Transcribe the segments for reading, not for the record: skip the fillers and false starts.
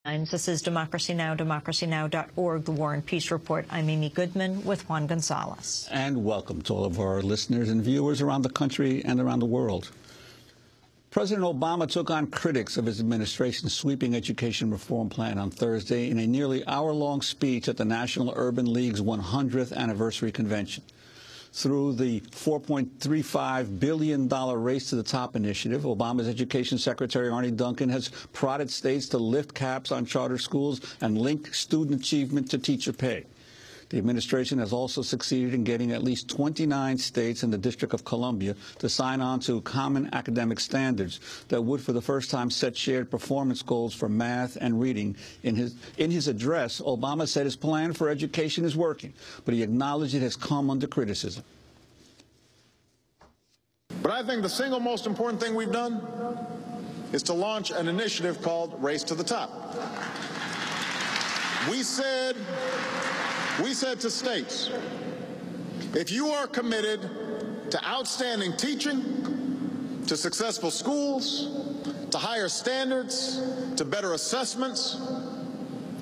This is Democracy Now!, democracynow.org, The War and Peace Report. I'm Amy Goodman with Juan Gonzalez. And welcome to all of our listeners and viewers around the country and around the world. President Obama took on critics of his administration's sweeping education reform plan on Thursday in a nearly hour-long speech at the National Urban League's 100th anniversary convention. Through the $4.35 billion Race to the Top initiative, Obama's Education Secretary Arne Duncan has prodded states to lift caps on charter schools and link student achievement to teacher pay. The administration has also succeeded in getting at least 29 states and the District of Columbia to sign on to common academic standards that would, for the first time, set shared performance goals for math and reading. In his address, Obama said his plan for education is working, but he acknowledged it has come under criticism. But I think the single most important thing we've done is to launch an initiative called Race to the Top. We said to states, if you are committed to outstanding teaching, to successful schools, to higher standards, to better assessments,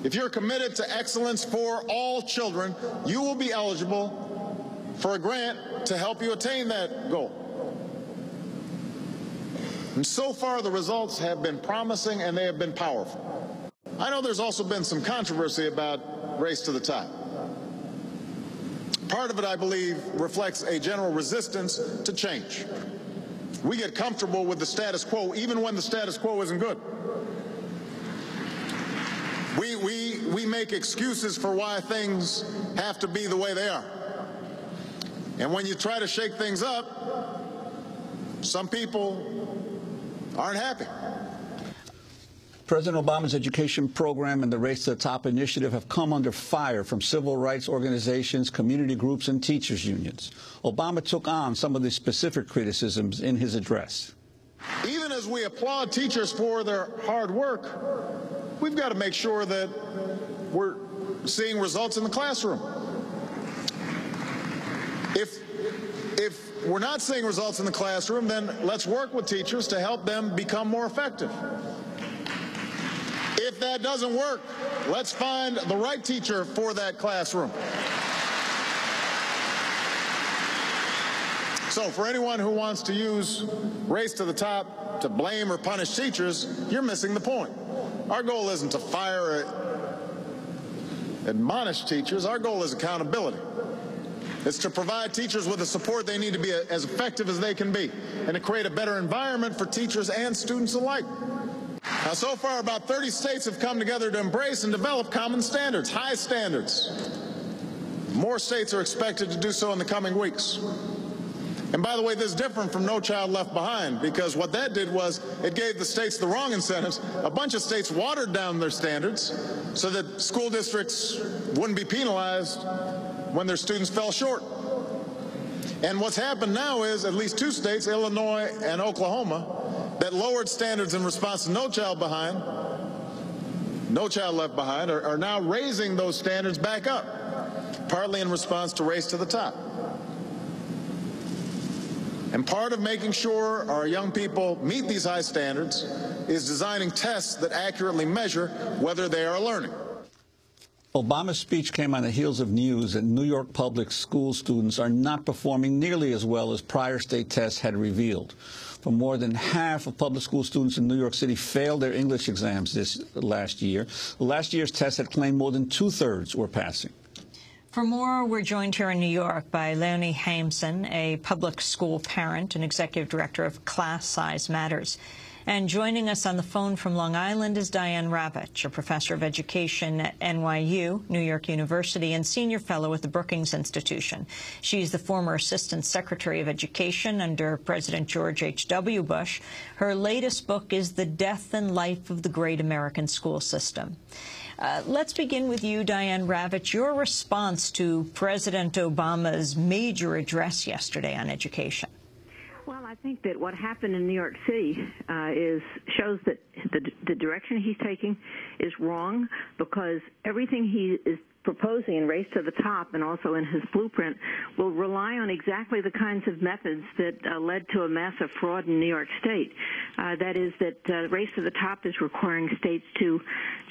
if you're committed to excellence for all children, you will be eligible for a grant to help you attain that goal. And so far, the results have been promising and they have been powerful. I know there's also been some controversy about Race to the Top. Part of it, I believe, reflects a general resistance to change. We get comfortable with the status quo, even when the status quo isn't good. We make excuses for why things have to be the way they are. And when you try to shake things up, some people aren't happy. President Obama's education program and the Race to the Top initiative have come under fire from civil rights organizations, community groups, and teachers' unions. Obama took on some of the specific criticisms in his address. Even as we applaud teachers for their hard work, we've got to make sure that we're seeing results in the classroom. If we're not seeing results in the classroom, then let's work with teachers to help them become more effective. If that doesn't work, let's find the right teacher for that classroom. So for anyone who wants to use Race to the Top to blame or punish teachers, you're missing the point. Our goal isn't to fire or admonish teachers. Our goal is accountability. It's to provide teachers with the support they need to be as effective as they can be and to create a better environment for teachers and students alike. Now, so far, about 30 states have come together to embrace and develop common standards, high standards. More states are expected to do so in the coming weeks. And by the way, this is different from No Child Left Behind, because what that did was it gave the states the wrong incentives. A bunch of states watered down their standards so that school districts wouldn't be penalized when their students fell short. And what's happened now is at least 2 states, Illinois and Oklahoma, that lowered standards in response to No Child Left Behind, are now raising those standards back up, partly in response to Race to the Top. And part of making sure our young people meet these high standards is designing tests that accurately measure whether they are learning. Obama's speech came on the heels of news that New York public school students are not performing nearly as well as prior state tests had revealed. For more than half of public school students in New York City failed their English exams last year. Last year's test had claimed more than 2/3 were passing. For more, we're joined here in New York by Leonie Haimson, a public school parent and executive director of Class Size Matters. And joining us on the phone from Long Island is Diane Ravitch, a professor of education at NYU, New York University, and senior fellow at the Brookings Institution. She's the former Assistant Secretary of Education under President George H.W. Bush. Her latest book is The Death and Life of the Great American School System. Let's begin with you, Diane Ravitch. Your response to President Obama's major address yesterday on education. Well, I think that what happened in New York City shows that the direction he's taking is wrong, because everything he is proposing in Race to the Top and also in his blueprint will rely on exactly the kinds of methods that led to a massive fraud in New York State. That is that Race to the Top is requiring states to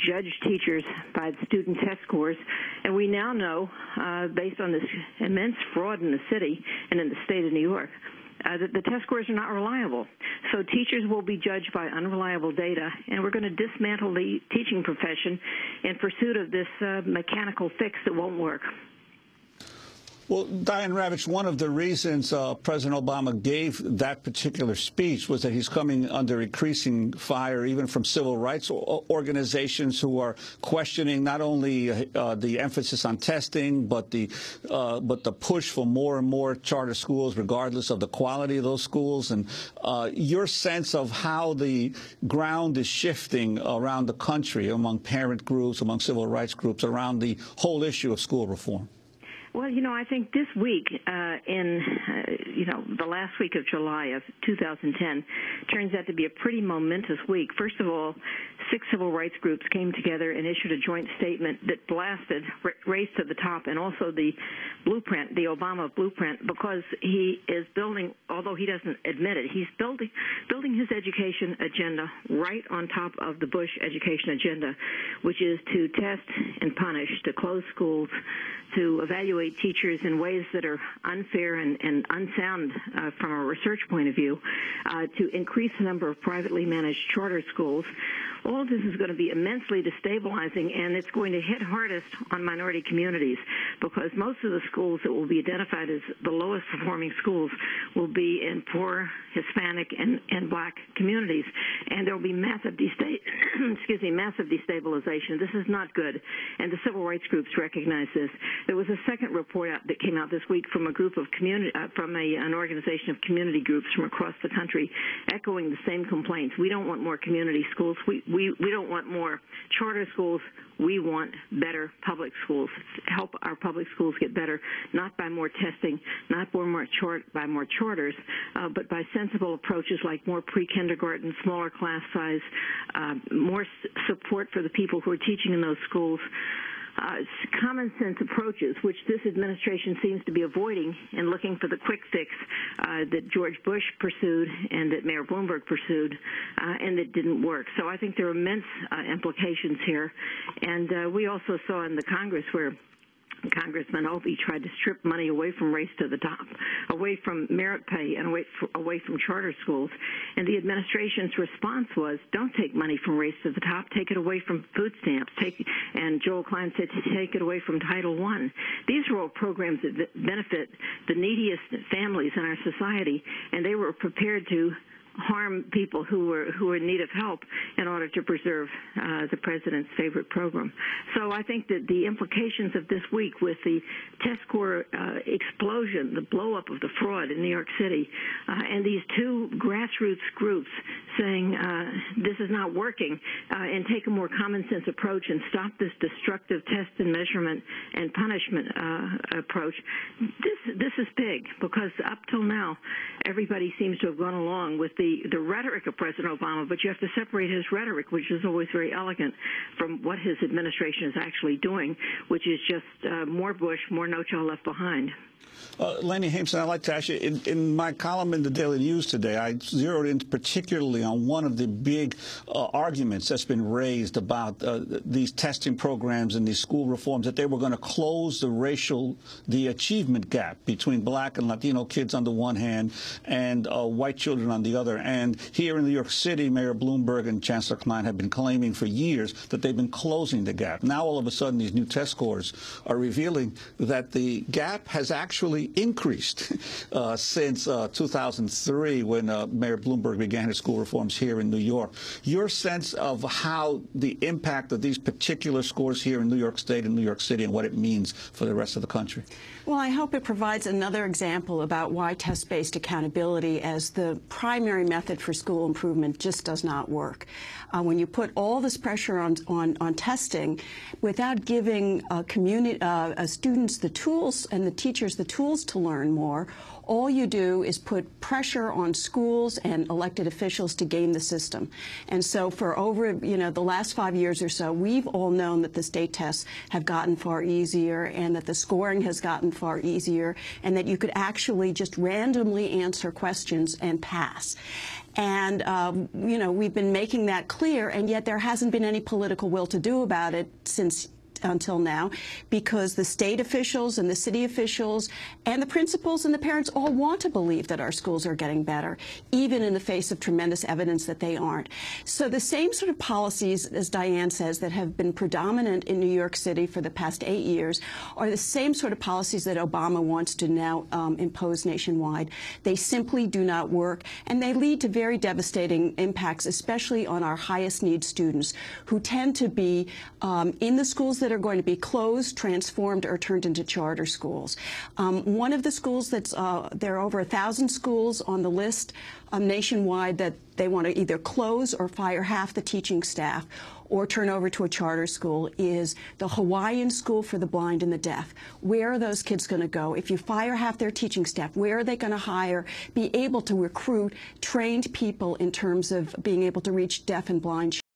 judge teachers by the student test scores, and we now know, based on this immense fraud in the city and in the state of New York, that the test scores are not reliable. So teachers will be judged by unreliable data, and we're going to dismantle the teaching profession in pursuit of this mechanical fix that won't work. Well, Diane Ravitch, one of the reasons President Obama gave that particular speech was that he's coming under increasing fire even from civil rights organizations who are questioning not only the emphasis on testing, but the push for more and more charter schools, regardless of the quality of those schools. And your sense of how the ground is shifting around the country among parent groups, among civil rights groups, around the whole issue of school reform. Well, I think this week, the last week of July of 2010, turns out to be a pretty momentous week. First of all, 6 civil rights groups came together and issued a joint statement that blasted Race to the Top and also the blueprint, the Obama blueprint, because he is building, although he doesn't admit it, he's building his education agenda right on top of the Bush education agenda, which is to test and punish, to close schools, to evaluate teachers in ways that are unfair and unsound from a research point of view, to increase the number of privately managed charter schools. All of this is going to be immensely destabilizing, and it's going to hit hardest on minority communities, because most of the schools that will be identified as the lowest performing schools will be in poor Hispanic and black communities, and there will be massive destabilization. This is not good, and the civil rights groups recognize this. There was a second report that came out this week from a group of an organization of community groups from across the country, echoing the same complaints. We don't want more community schools. We don't want more charter schools. We want better public schools. Help our public schools get better, not by more testing, not by more charters, but by sensible approaches like more pre-kindergarten, smaller class size, more support for the people who are teaching in those schools. Common sense approaches, which this administration seems to be avoiding and looking for the quick fix that George Bush pursued and that Mayor Bloomberg pursued, and that didn't work. So I think there are immense implications here. And we also saw in the Congress where Congressman Opie tried to strip money away from Race to the Top, away from merit pay, and away from charter schools. And the administration's response was, don't take money from Race to the Top, take it away from food stamps. And Joel Klein said to take it away from Title I. These are all programs that benefit the neediest families in our society, and they were prepared to harm people who were in need of help in order to preserve the president's favorite program. So I think that the implications of this week with the test score explosion, the blow-up of the fraud in New York City, and these 2 grassroots groups saying this is not working, and take a more common-sense approach and stop this destructive test and measurement and punishment approach, this is big, because up till now, everybody seems to have gone along with the rhetoric of President Obama, but you have to separate his rhetoric, which is always very elegant, from what his administration is actually doing, which is just more Bush, more No Child Left Behind. Leonie Haimson, I'd like to ask you, in my column in the Daily News today, I zeroed in particularly on one of the big arguments that's been raised about these testing programs and these school reforms, that they were going to close the achievement gap between black and Latino kids on the one hand and white children on the other. And here in New York City, Mayor Bloomberg and Chancellor Klein have been claiming for years that they've been closing the gap. Now, all of a sudden, these new test scores are revealing that the gap has actually increased since 2003, when Mayor Bloomberg began his school reforms here in New York. Your sense of how the impact of these particular scores here in New York State and New York City and what it means for the rest of the country? Well, I hope it provides another example about why test-based accountability as the primary method for school improvement just does not work. When you put all this pressure on testing without giving students the tools and the teachers the tools to learn more, all you do is put pressure on schools and elected officials to game the system. And so for over, the last 5 years or so, we've all known that the state tests have gotten far easier and that the scoring has gotten far easier and that you could actually just randomly answer questions and pass. And, we've been making that clear, and yet there hasn't been any political will to do about it until now, because the state officials and the city officials and the principals and the parents all want to believe that our schools are getting better, even in the face of tremendous evidence that they aren't. So the same sort of policies, as Diane says, that have been predominant in New York City for the past 8 years are the same sort of policies that Obama wants to now impose nationwide. They simply do not work, and they lead to very devastating impacts, especially on our highest need students, who tend to be in the schools that are going to be closed, transformed, or turned into charter schools. One of the schools there are over 1,000 schools on the list nationwide that they want to either close or fire half the teaching staff or turn over to a charter school is the Hawaiian School for the Blind and the Deaf. Where are those kids going to go? If you fire half their teaching staff, where are they going to be able to recruit trained people in terms of being able to reach deaf and blind